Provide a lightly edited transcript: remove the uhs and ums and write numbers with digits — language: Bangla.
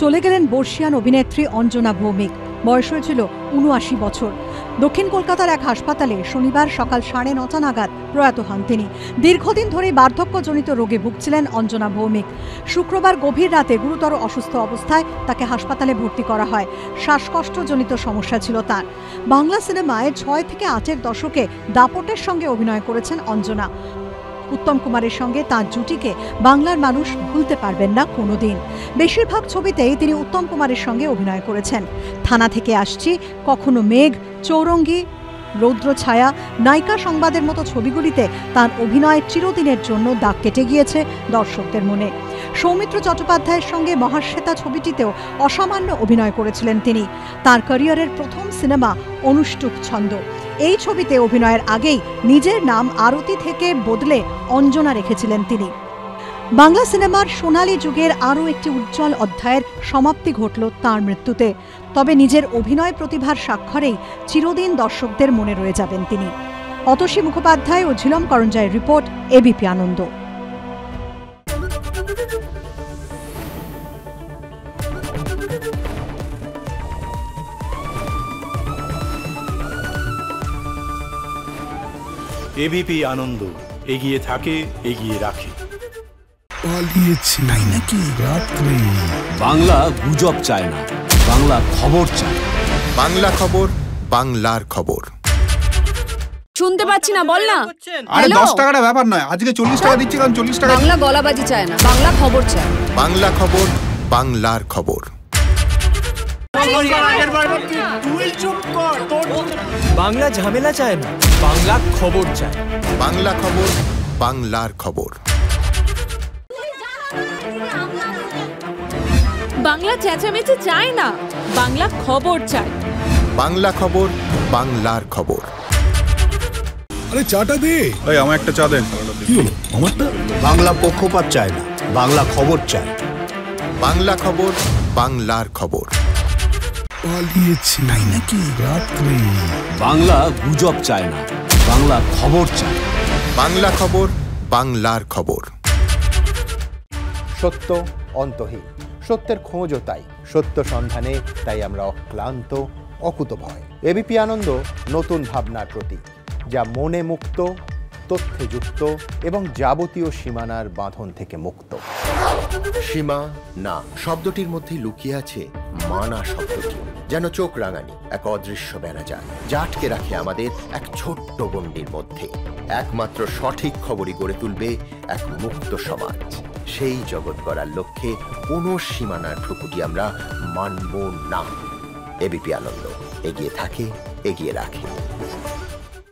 চলে গেলেন বর্ষিয়ান অভিনেত্রী অঞ্জনা ভৌমিক। বয়স হয়েছিল ৭৯ বছর। দক্ষিণ কলকাতার এক হাসপাতালে শনিবার সকাল ৯:৩০ নাগাদ প্রয়াত হন তিনি। দীর্ঘদিন ধরেই বার্ধক্যজনিত রোগে ভুগছিলেন অঞ্জনা ভৌমিক। শুক্রবার গভীর রাতে গুরুতর অসুস্থ অবস্থায় তাকে হাসপাতালে ভর্তি করা হয়। শ্বাসকষ্টজনিত সমস্যা ছিল তার। বাংলা সিনেমায় ৬ থেকে ৮-এর দশকে দাপটের সঙ্গে অভিনয় করেছেন অঞ্জনা। উত্তম কুমারের সঙ্গে তাঁর জুটিকে বাংলার মানুষ ভুলতে পারবেন না কোনোদিন। বেশিরভাগ ছবিতেই তিনি উত্তম কুমারের সঙ্গে অভিনয় করেছেন। থানা থেকে আসছি, কখনো মেঘ, চৌরঙ্গি, রৌদ্র ছায়া, নায়িকা সংবাদের মতো ছবিগুলিতে তাঁর অভিনয় চিরদিনের জন্য দাগ কেটে গিয়েছে দর্শকদের মনে। সৌমিত্র চট্টোপাধ্যায়ের সঙ্গে মহাশ্বেতা ছবিটিতেও অসামান্য অভিনয় করেছিলেন তিনি। তাঁর ক্যারিয়ারের প্রথম সিনেমা অনুষ্টুপ ছন্দ। এই ছবিতে অভিনয়ের আগেই নিজের নাম আরতি থেকে বদলে অঞ্জনা রেখেছিলেন তিনি। বাংলা সিনেমার সোনালী যুগের আরও একটি উজ্জ্বল অধ্যায়ের সমাপ্তি ঘটল তাঁর মৃত্যুতে। তবে নিজের অভিনয় প্রতিভার স্বাক্ষরেই চিরদিন দর্শকদের মনে রয়ে যাবেন তিনি। অতসী মুখোপাধ্যায় ও ঝিলম করঞ্জাইয়ের রিপোর্ট, এবিপি আনন্দ। এবিপি আনন্দ, এগিয়ে থাকে, এগিয়ে রাখে। বাংলা গুজব চায় না, বাংলা খবর চায়। বাংলা খবর, বাংলার খবর। শুনতে পাচ্ছি না, বল না। আরে 10 টাকাটা ব্যাপার নয়, আজকে 40 টাকা দিচ্ছি, কারণ 40 টাকা। বাংলা গলাবাজি চায় না, বাংলা খবর চায়। বাংলা খবর, বাংলার খবর। বাংলা ঝামেলা চায় না, বাংলা খবর চায়। বাংলা খবর, বাংলার খবর। বাংলা চেঁচামেচি চায় না, বাংলা খবর চায়। বাংলা খবর, বাংলার খবর। আরে চাটা দে। এই আমার একটা চা দেন। কি হলো আমারটা? বাংলা পক্ষপাত চায় না, বাংলা খবর চায়। বাংলা খবর, বাংলার খবর। বাংলা গুজব চায় না, বাংলা খবর চায়। বাংলা খবর, বাংলার খবর। সত্য অন্তহীন, সত্যের খোঁজও তাই, সত্য সন্ধানে তাই আমরা অক্লান্ত, অকুতভয়। এবিপি আনন্দ নতুন ভাবনার প্রতীক, যা মনে মুক্ত, তথ্যে যুক্ত এবং যাবতীয় সীমানার বাঁধন থেকে মুক্ত। সীমা না শব্দটির মধ্যে লুকিয়ে আছে মানা শব্দটি, যেন চোখ রাঙানি এক অদৃশ্য বেড়াজাল, যা আটকে রাখে আমাদের এক ছোট্ট গণ্ডির মধ্যে। একমাত্র সঠিক খবরই গড়ে তুলবে এক মুক্ত সমাজ। সেই জগৎ গড়ার লক্ষ্যে কোনো সীমানার ঠুকুটি আমরা মানব না। এবিপি আনন্দ, এগিয়ে থাকে, এগিয়ে রাখে।